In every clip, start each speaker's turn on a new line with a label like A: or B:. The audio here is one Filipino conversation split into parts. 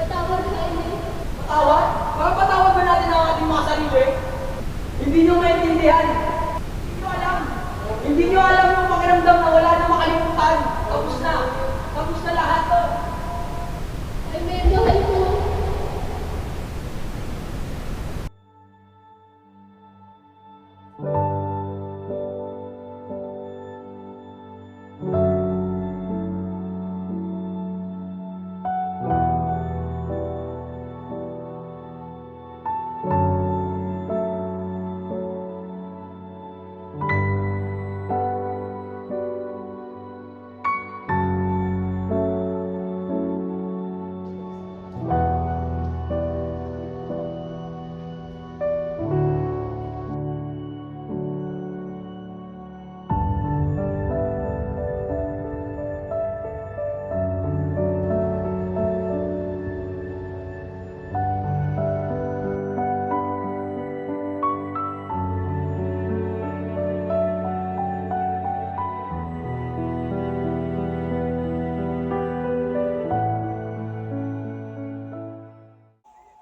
A: Patawad sa inyo.
B: Patawad? Makapatawad ba natin ang ating mga sarili? Hindi nyo maintindihan. Hindi nyo alam. Hindi nyo alam yung pakiramdam na wala na makalimutan. Tapos na. Tapos na lahat to.
A: Ay, may mahal ko.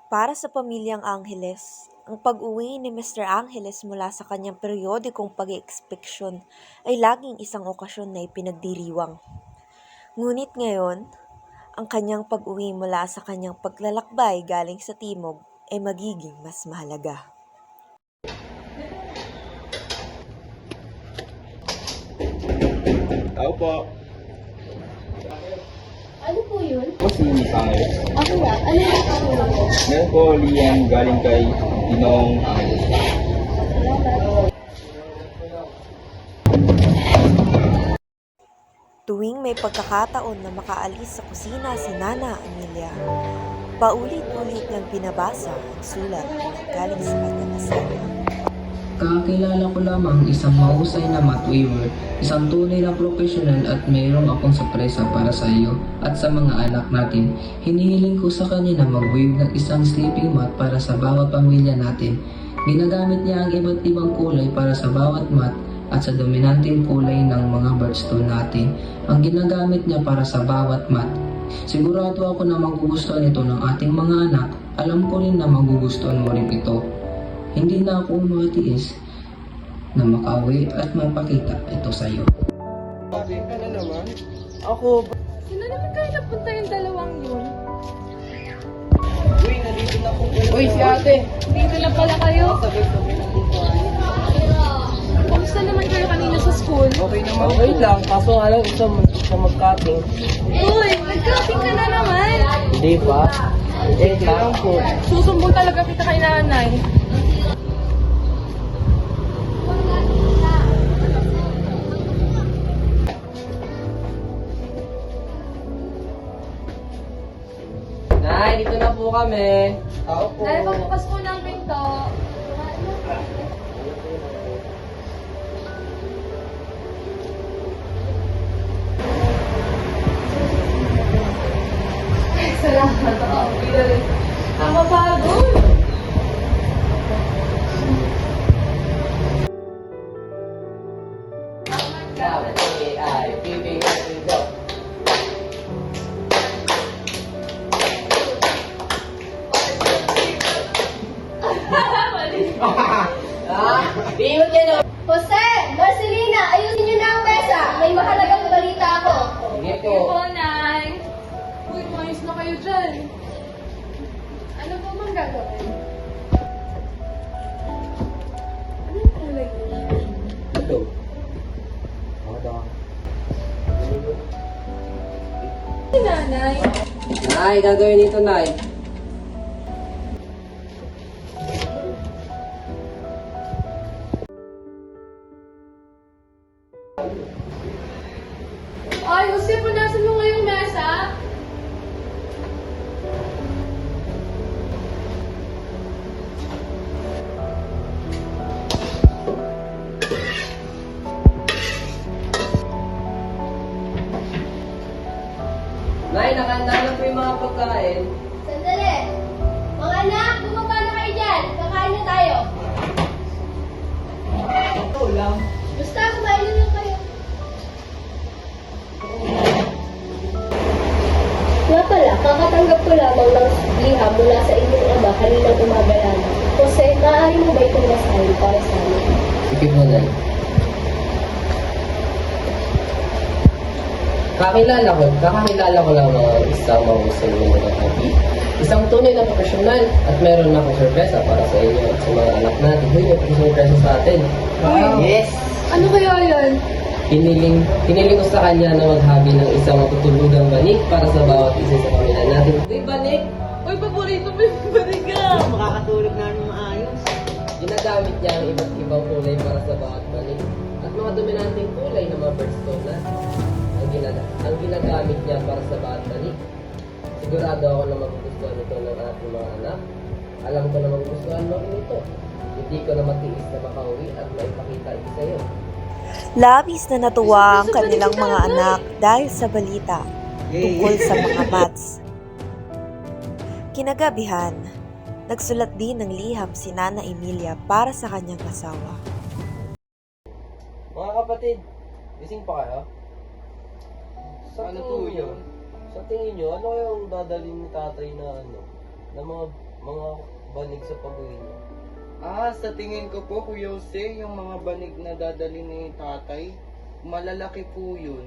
C: Para sa pamilyang Angeles, ang pag-uwi ni Mr. Angeles mula sa kanyang periodikong pag-eekspeksyon ay laging isang okasyon na ipinagdiriwang. Ngunit ngayon, ang kanyang pag-uwi mula sa kanyang paglalakbay galing sa timog ay magiging mas mahalaga.
D: Tao po.
A: Ano po yun?
D: Ako si Angeles.
A: Ako ba? Ano yung ako?
D: Meron po liyan galing kay Dinong Angeles.
C: Tuwing may pagkakataon na makaalis sa kusina si Nana Amelia, paulit-ulit niyang binabasa ang sulat na galing sa kanyang asawa.
E: Kakilala ko lamang isang mahusay na mat weaver, isang tunay na profesional at mayroong akong sorpresa para sa iyo at sa mga anak natin. Hinihiling ko sa kanya na mag-weave ng isang sleeping mat para sa bawat pamilya natin. Ginagamit niya ang iba't ibang kulay para sa bawat mat at sa dominanteng kulay ng mga birthstone natin. Ang ginagamit niya para sa bawat mat. Sigurado ako na magugustuhan ito ng ating mga anak. Alam ko rin na magugustuhan mo rin ito. Hindi na ako umatiis na makauwi at mapakita ito sa iyo.
B: Sabi ka na naman. Ako.
A: Sino naman kayo napunta yung dalawang yun?
B: Uy, nandito na po. Uy, si ate.
A: Dito na pala kayo.
B: Sabay-sabay na po.
A: Kamusta naman kayo kanina sa school?
B: Okay naman. Okay lang. Kaso nga lang isa mag-cutting.
A: Uy, nag-cutting ka na naman.
B: Hindi pa. Lang po.
A: Susumbong talaga kita kay nanay.
B: Nay, dito na po kami. Tao po.
A: Dahil pagbukas po ng pinto. Salamat. Ang mapagod.
F: Jose! Marcelina! Ayusin niyo na ang mesa! May mahalagang balita ako!
B: Sige
A: Sige po, Nay. Uy, maayos na kayo dyan. Ano po bang gagawin? Ano yung kulay ko?
B: Hello.
A: Si nanay.
B: Nay, gagawin ito, Nay.
A: Ay, Jose, punasan mo ngayong mesa.
B: Nay, nakahanda na po yung mga pagkain.
F: Sandali! Mga anak, bumaba na kayo dyan! Kakain na tayo!
B: Ito lang.
F: Basta, kumain na lang kayo. Nga pala, kakatanggap ko lamang ng liham mula sa inyong ama kaninang umaga lamang. Jose, maaari mo ba itong basahin para sa amin?
E: Sige po, Nay. Kakakilala ko lang mga isang mahusay na nagkakabi. Isang tunay na profesional at meron akong sorpresa para sa inyo at sa mga anak natin. Huy, may sorpresa sa atin. Yes!
A: Ano kaya yan?
E: Hiniling ko sa kanya na maghabi ng isang matutulugang banig para sa bawat isa sa pamilya natin. Uy, banig!
A: Uy, paborito mo yung bariga.
B: Makakatulog na ng maayos.
E: Ginagamit niya ang iba't ibang kulay para sa bawat banig at mga dominanteng kulay ng mga birthstone natin. Ang ginagamit niya para sa bawat banig. Sigurado ako na magugustuhan ito ng ating mga anak. Alam ko na magugustuhan mo rin ito. Hindi ko na matiis na makauwi at maipakita ito sa iyo.
C: Labis na natuwa ang kanilang mga anak dahil sa balita tungkol sa mga bats. Kinagabihan, nagsulat din ng liham si Nana Emilia para sa kanyang asawa.
E: Mga kapatid, gising pa kayo? Sa tingin nyo, ano kayang dadalhin ni tatay na na mga banig sa pag-uwi niya?
G: Sa tingin ko po, Kuya Jose, yung mga banig na dadali ni tatay, malalaki po yun.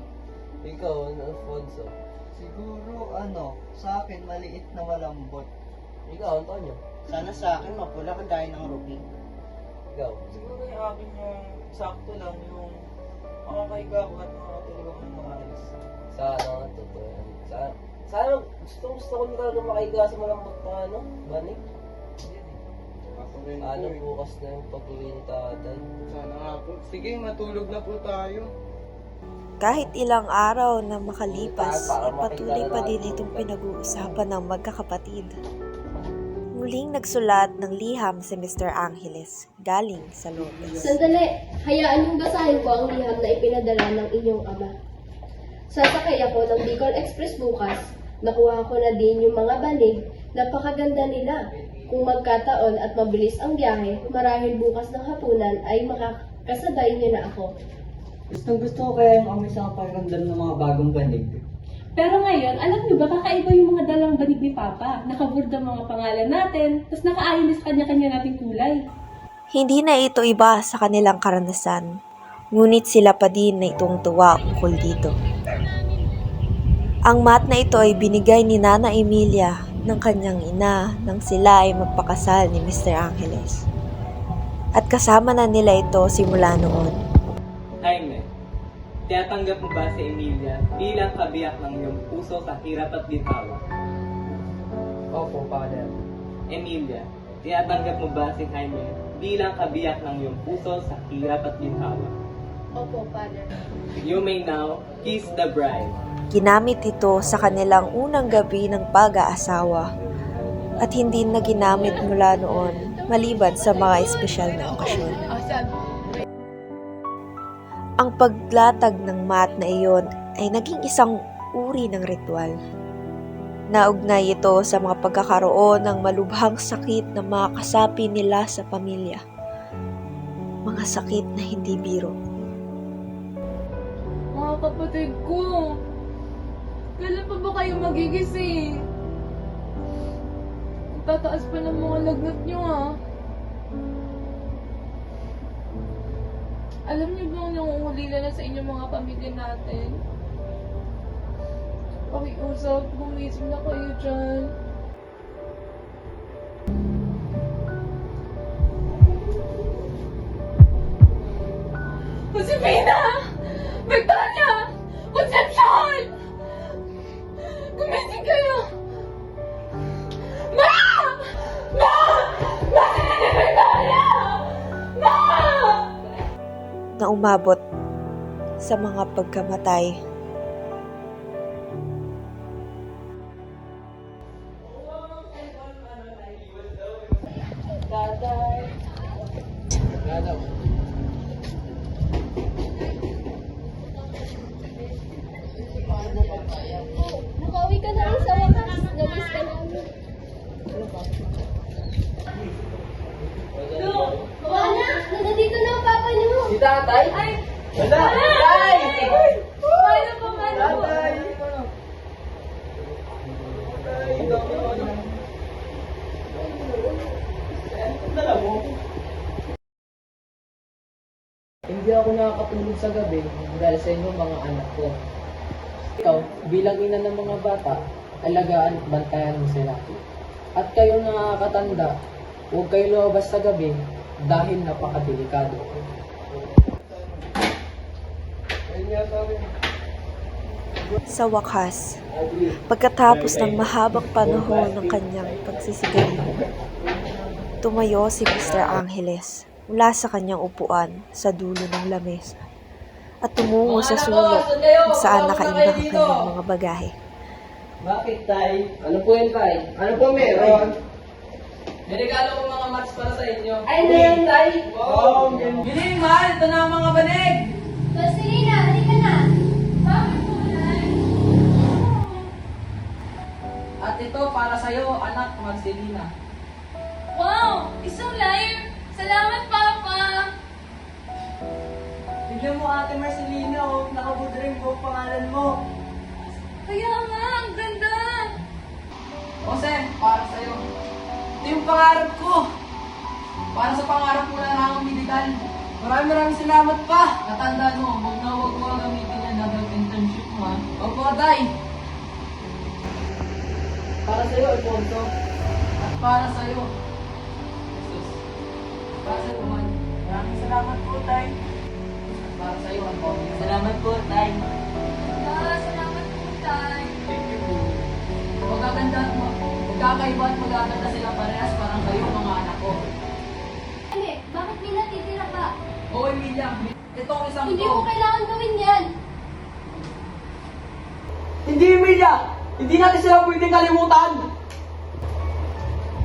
E: Ikaw, Alfonso.
B: Siguro sa akin maliit na malambot.
E: Ikaw, Antonio.
B: Sana sa akin mapula kagaya ng ruby.
E: Ikaw.
G: Siguro yung akin yung sakto lang, yung makakaiga ko at makatulog ako ng maayos.
E: Sana, totoo yan. Sana, gusto ko na talaga makaiga sa malambot na banig.
G: Ako rin po
E: Ano,
G: eh.
E: bukas na yung pag-uwi ni tatay.
G: Sana nga po. Sige, matulog na po tayo.
C: Kahit ilang araw na makalipas, ay patuloy pa din itong pinag-uusapan ng magkakapatid. Muling nagsulat ng liham si Mr. Angeles galing sa Lopez.
F: Sandali, hayaan mong basahin ko ang liham na ipinadala ng inyong ama. Sasakay ako ng Bicol Express bukas. Nakuha ko na din yung mga banig. Napakaganda nila. Kung magkataon at mabilis ang biyahe, marahil bukas ng hapunan ay makakasabay niyo na ako.
B: Gusto ko kaya yung amoy sa pakiramdam ng mga bagong banig.
A: Pero ngayon, alam niyo ba, kakaiba yung mga dalang banig ni Papa. Nakaburda mga pangalan natin, tapos nakaayon sa kanya-kanya nating kulay.
C: Hindi na ito iba sa kanilang karanasan, ngunit sila pa din na itong tuwa ukol dito. Ang mat na ito ay binigay ni Nana Emilia ng kanyang ina nang sila ay magpakasal ni Mr. Angeles. At kasama na nila ito simula noon.
H: Jaime, tinatanggap mo ba si Emilia bilang kabiyak ng iyong puso sa hirap at ginhawa?
E: Opo, Father.
H: Emilia, tinatanggap mo ba si Jaime bilang kabiyak ng iyong puso sa hirap at ginhawa?
F: Opo, Father.
H: You may now kiss the bride.
C: Ginamit ito sa kanilang unang gabi ng pag-aasawa at hindi na ginamit mula noon maliban sa mga espesyal na okasyon. Ang paglatag ng mat na iyon ay naging isang uri ng ritual. Naugnay ito sa mga pagkakaroon ng malubhang sakit na mga kasapi nila sa pamilya. Mga sakit na hindi biro.
A: Mga kapatid ko, kailan pa ba kayo magigising? Ang tataas pa ng mga lagnat nyo Alam niyo ba ang nangunghulila na sa inyong mga pamilya natin? Pakiusap, gumising na kayo dyan. Josefina! Victoria! Concepcion! Gumising kayo! Ma! Ma! Bakit ni Victoria? Ma!
C: Na umabot sa mga pagkamatay.
F: Nakauwi ka na rin sa wakas. Namiss ka namin. Wala! Nandito na ang papa niyo!
E: Si tatay?
A: Ay!
E: Wala!
A: Ay! Paano po, paano po?
B: Hindi ako nakakatulog sa gabi dahil sa inyo mga anak ko. Ikaw, bilang ina ng mga bata, alagaan at bantayan mo sila. At kayong nakakatanda, huwag kayo lumabas sa gabi dahil napakadelikado.
C: Sa wakas, pagkatapos ng mahabang panahon ng kanyang pagsisigarilyo, tumayo si Mr. Angeles mula sa kanyang upuan sa dulo ng lamesa at tumungo sa sulok kung saan nakaimbak ang kanyang mga bagahe.
B: Bakit, Tay?
G: Ano po yan, Tay? Ano po meron?
B: May regalo ko mga mats para sa inyo.
F: Ay, na yan, Tay!
B: Wow, Biling, mahal! Ito na ang mga banig!
F: Marcelina, halika na! Bakit po, Nay?
B: At ito para sa'yo, anak Marcelina.
F: Wow! Isang live! Salamat, Papa!
B: Tignan mo, Ate Marcelina, oh, nakabudring buong pangalan mo.
F: Kaya nga, ang ganda!
B: Jose, para sa'yo. Ito yung pangarap ko. Para sa pangarap mo na akong medical. Maraming salamat pa. Natandaan mo, huwag mo gamitin yan na internship mo, ha? Opo, Tay. Para sa'yo, Alfonso. At para sa'yo, Jesus. Para sa'yo, man. Maraming salamat po, Tay. At para sa'yo, Alfonso. Salamat po, Tay.
F: Salamat po, Tay!
B: Magkakaiba at magaganda sila parehas parang kayo mga anak ko.
F: Hindi, bakit may natitira ka?
B: Oo, Emilia. Itong isang
F: Hindi
B: to.
F: ko kailangan gawin yan!
B: Hindi, Emilia! Hindi natin sila pwedeng kalimutan!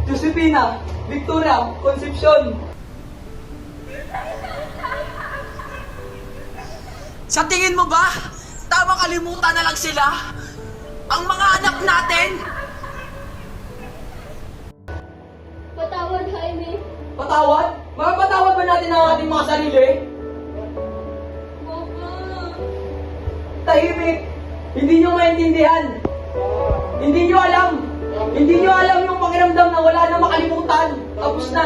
B: Josefina, Victoria, Concepcion. Sa tingin mo ba, tama kalimutan na lang sila? Ang mga anak natin?
F: Patawad, Jaime!
B: Patawad? Mapapatawad ba natin ang ating mga sarili?
F: Papa!
B: Tahimik! Hindi nyo maintindihan! Hindi nyo alam! Hindi nyo alam yung pakiramdam na wala na makalimutan! Tapos na!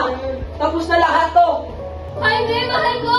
B: Tapos na lahat to!
F: Jaime, mahal ko!